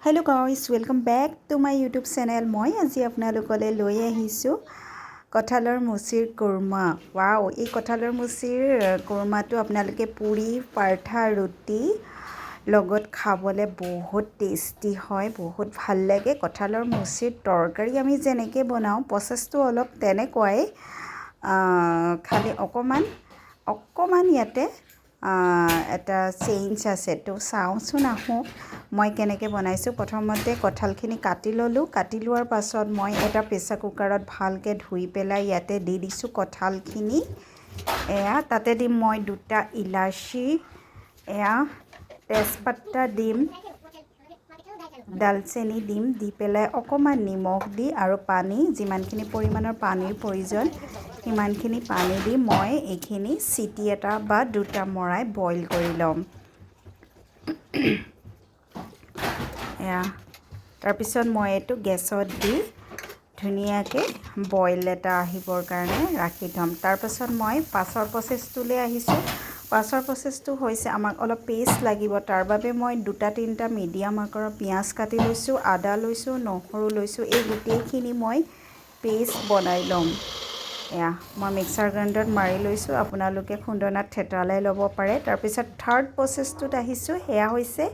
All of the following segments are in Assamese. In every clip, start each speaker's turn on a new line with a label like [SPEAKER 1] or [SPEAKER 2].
[SPEAKER 1] Hello guys, welcome back to my YouTube channel. মই আজি আপোনালোকলৈ লৈ আহিছোঁ কঁঠালৰ মুচিৰ কুৰমা। ওয়াও, এই কঁঠালৰ মুচিৰ কুৰমাটো আপোনালোকে পুৰি, পাৰঠা, ৰুটি লগত খাবলৈ বহুত টেষ্টি হয়, বহুত ভাল লাগে। কঁঠালৰ মুচিৰ তৰকাৰী আমি যেনেকৈ বনাওঁ প্ৰচেছটো অলপ তেনেকুৱাই, খালি অকণমান ইয়াতে এটা চেঞ্জ আছে। তো চাওঁচোন আহোঁ মই কেনেকৈ বনাইছোঁ। প্ৰথমতে কঁঠালখিনি কাটি ল'লোঁ। কাটি লোৱাৰ পাছত মই এটা প্ৰেছাৰ কুকাৰত ভালকৈ ধুই পেলাই ইয়াতে দি দিছোঁ কঁঠালখিনি। তাতে দিম মই 2টা ইলাচি, তেজপাতা দিম, ডালচেনি দিম, দি পেলাই অকণমান নিমখ দি আৰু পানী, যিমানখিনি পৰিমাণৰ পানীৰ প্ৰয়োজন সিমানখিনি পানী দি মই এইখিনি চিটি এটা বা 2টা মৰাই বইল কৰি ল'ম। তাৰপিছত মই এইটো গেছত দি ধুনীয়াকৈ বইল এটা আহিবৰ কাৰণে ৰাখি থ'ম। তাৰপাছত মই পাছৰ প্ৰচেছটোলৈ আহিছোঁ। পাছৰ প্ৰচেছটো হৈছে আমাক অলপ পেষ্ট লাগিব। তাৰ বাবে মই 2-3টা মিডিয়াম আকাৰৰ পিঁয়াজ কাটি লৈছোঁ, আদা লৈছোঁ, নহৰু লৈছোঁ। এই গোটেইখিনি মই পেষ্ট বনাই ল'ম। মই মিক্সাৰ গ্ৰাইণ্ডাৰত মাৰি লৈছোঁ, আপোনালোকে খুন্দনাত থেতালাই ল'ব পাৰে। তাৰপিছত থাৰ্ড প্ৰচেছটোত আহিছোঁ। সেয়া হৈছে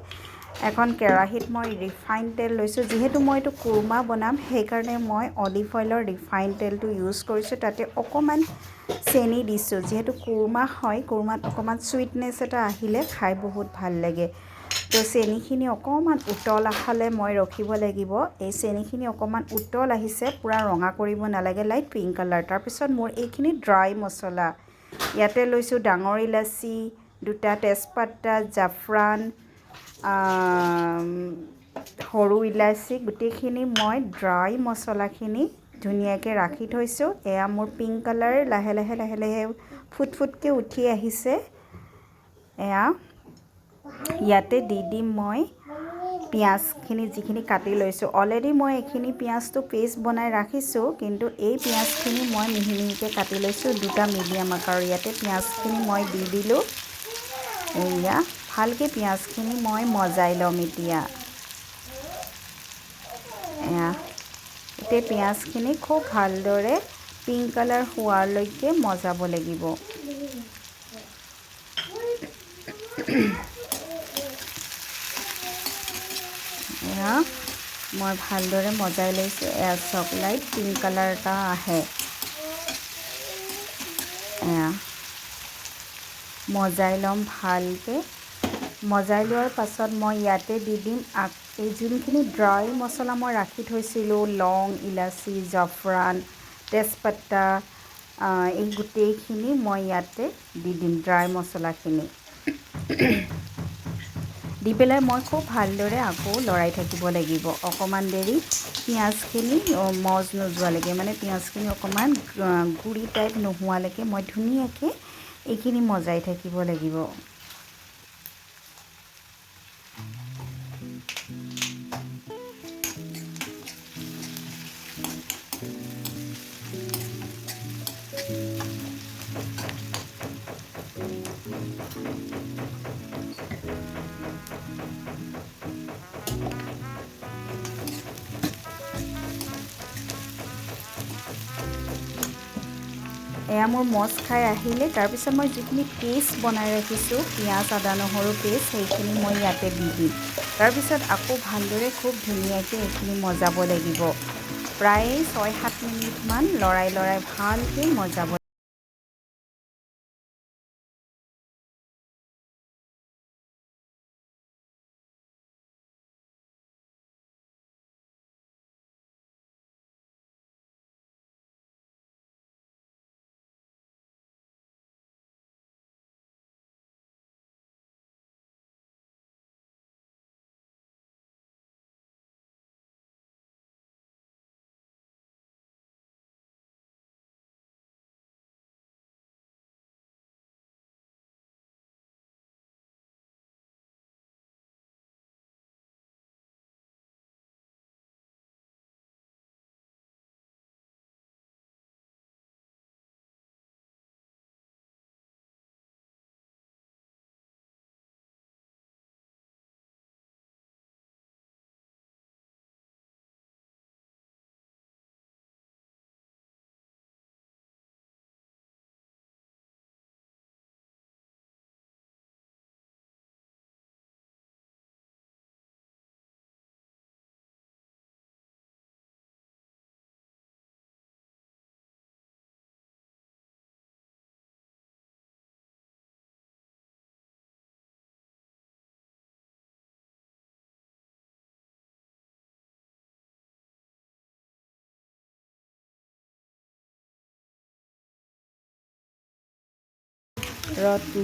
[SPEAKER 1] এখন কেৰাহীত মই ৰিফাইন তেল লৈছোঁ। যিহেতু মই এইটো কুৰমা বনাম সেইকাৰণে মই অলিভ অইলৰ ৰিফাইন তেলটো ইউজ কৰিছোঁ। তাতে অকণমান চেনি দিছোঁ। যিহেতু কুৰমা হয়, কুৰমাত অকণমান চুইটনেছ এটা আহিলে খাই বহুত ভাল লাগে। তো চেনিখিনি অকণমান উতল আহালে মই ৰখিব লাগিব। এই চেনিখিনি অকণমান উতল আহিছে, পূৰা ৰঙা কৰিব নালাগে, লাইট পিংক কালাৰ। তাৰপিছত মোৰ এইখিনি ড্ৰাই মছলা ইয়াতে লৈছোঁ। ডাঙৰ ইলাচি, 2টা তেজপাতা, জাফৰান, সৰু ইলাচি, গোটেইখিনি মই ড্ৰাই মছলাখিনি ধুনীয়াকৈ ৰাখি থৈছোঁ। এয়া মোৰ পিংক কালাৰ লাহে লাহে ফুটফুটকৈ উঠি আহিছে। ইয়াতে দি দিম মই পিঁয়াজখিনি, যিখিনি কাটি লৈছোঁ। অলৰেডি মই এইখিনি পিঁয়াজটো পেষ্ট বনাই ৰাখিছোঁ, কিন্তু এই পিঁয়াজখিনি মই মিহি মিহিকৈ কাটি লৈছোঁ। 2টা মিডিয়াম আকাৰৰ ইয়াতে পিঁয়াজখিনি মই দি দিলোঁ। ভালকৈ পিঁয়াজখিনি মই মজাই ল'ম। এতিয়া পিঁয়াজখিনি খুব ভালদৰে পিংক কালাৰ হোৱালৈকে মজাব লাগিব। মই ভালদৰে মজাই লৈছোঁ। চাওক, লাইট পিংক কালাৰ এটা আহে। মজাই ল'ম ভালকৈ। মজাই লোৱাৰ পাছত মই ইয়াতে দি দিম এই যোনখিনি ড্ৰাই মছলা মই ৰাখি থৈছিলোঁ, লং, ইলাচি, জাফৰান, তেজপাতা, এই গোটেইখিনি মই ইয়াতে দি দিম। ড্ৰাই মছলাখিনি দি পেলাই মই খুব ভালদৰে আকৌ লৰাই থাকিব লাগিব অকণমান দেৰি, পিঁয়াজখিনি মজ নোযোৱালৈকে, মানে পিঁয়াজখিনি অকণমান গুড়ি টাইপ নোহোৱালৈকে মই ধুনীয়াকৈ এইখিনি মজাই থাকিব লাগিব। এয়া মোৰ মজ খাই আহিলে। তাৰপিছত মই যিখিনি পেষ্ট বনাই ৰাখিছোঁ, পিঁয়াজ, আদা, নহৰু পেষ্ট, সেইখিনি মই ইয়াতে দি দিম। তাৰপিছত আকৌ ভালদৰে খুব ধুনীয়াকৈ এইখিনি মজাব লাগিব। প্ৰায় 6-7 মিনিটমান লৰাই ভালকৈ মজাব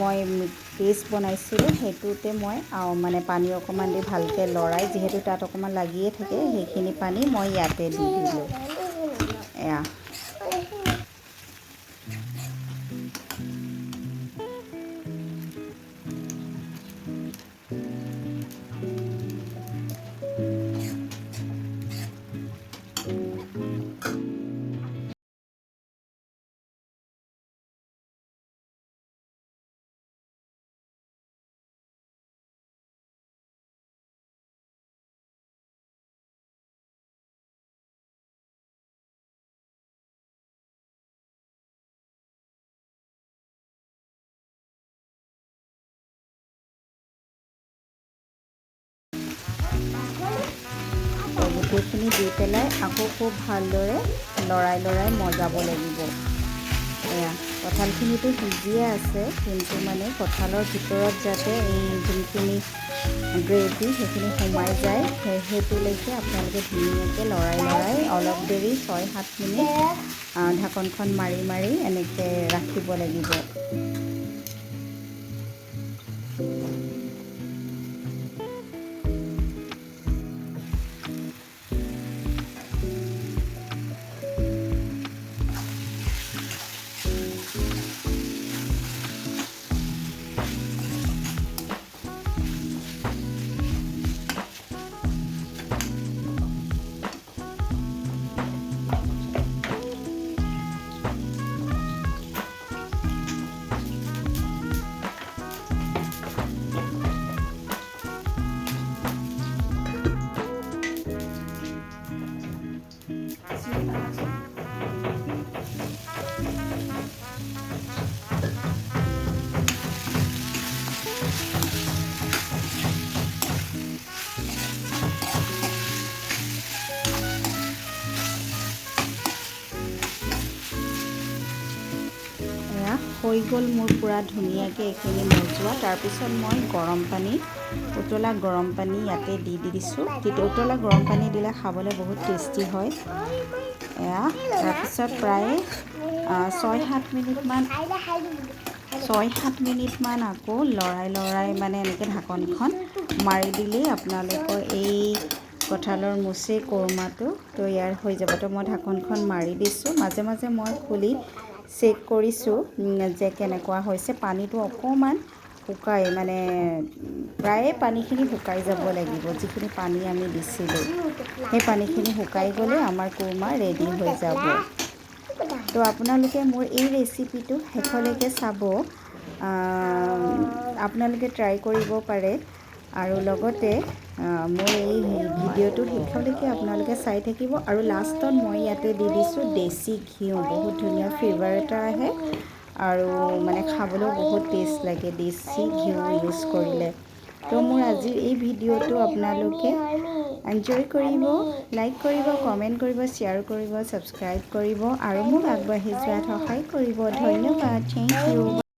[SPEAKER 1] মই পেষ্ট বনাইছিলোঁ সেইটোতে মই মানে পানী অকণমান দি ভালকৈ লৰাই যিহেতু তাত অকণমান লাগিয়ে থাকে সেইখিনি পানী মই ইয়াতে দি দিলোঁ এয়া গোটেইখিনি দি পেলাই আকৌ খুব ভালদৰে লৰাই মজাব লাগিব এয়া কঁঠালখিনিতো সিজিয়ে আছে কিন্তু মানে কঁঠালৰ ভিতৰত যাতে এই যোনখিনি গ্ৰেভি সেইখিনি সোমাই যায় সেইটোলৈকে আপোনালোকে ধুনীয়াকৈ লৰাই অলপ দেৰি 6-7 মিনিট ঢাকনখন মাৰি এনেকৈ ৰাখিব লাগিব হৈ গ'ল মোৰ পূৰা ধুনীয়াকৈ এইখিনি মজোৱা তাৰপিছত মই উতলা গৰম পানী ইয়াতে দি দিছোঁ উতলা গৰম পানী দিলে খাবলৈ বহুত টেষ্টি হয় এয়া তাৰপিছত প্ৰায় 6-7 মিনিটমান আকৌ লৰাই মানে এনেকৈ ঢাকনখন মাৰি দিলেই আপোনালোকৰ এই কঁঠালৰ মুচি কোৰমাটো তৈয়াৰ হৈ যাব তো মই ঢাকনখন মাৰি দিছোঁ মাজে মাজে মই খুলি চেক কৰিছোঁ যে কেনেকুৱা হৈছে পানীটো অকণমান শুকাই মানে প্ৰায়ে পানীখিনি শুকাই যাব লাগিব যিখিনি পানী আমি দিছিলোঁ সেই পানীখিনি শুকাই গ'লে আমাৰ কোৰমা ৰেডি হৈ যাব তো আপোনালোকে মোৰ এই ৰেচিপিটো শেষলৈকে চাব আপোনালোকে ট্ৰাই কৰিব পাৰে আৰু লগতে মোৰ এই ভিডিঅ'টো শেষলৈকে আপোনালোকে চাই থাকিব আৰু লাষ্টত মই ইয়াতে দি দিছোঁ দেশী ঘিউ বহুত ধুনীয়া ফ্লেভাৰ এটা আহে আৰু মানে খাবলৈও বহুত টেষ্ট লাগে দেশী ঘিউ ইউজ কৰিলে তো মোৰ আজিৰ এই ভিডিঅ'টো আপোনালোকে এনজয় কৰিব লাইক কৰিব কমেণ্ট কৰিব শ্বেয়াৰ কৰিব ছাবস্ক্ৰাইব কৰিব আৰু মোক আগবাঢ়ি যোৱাত সহায় কৰিব ধন্যবাদ থেংক ইউ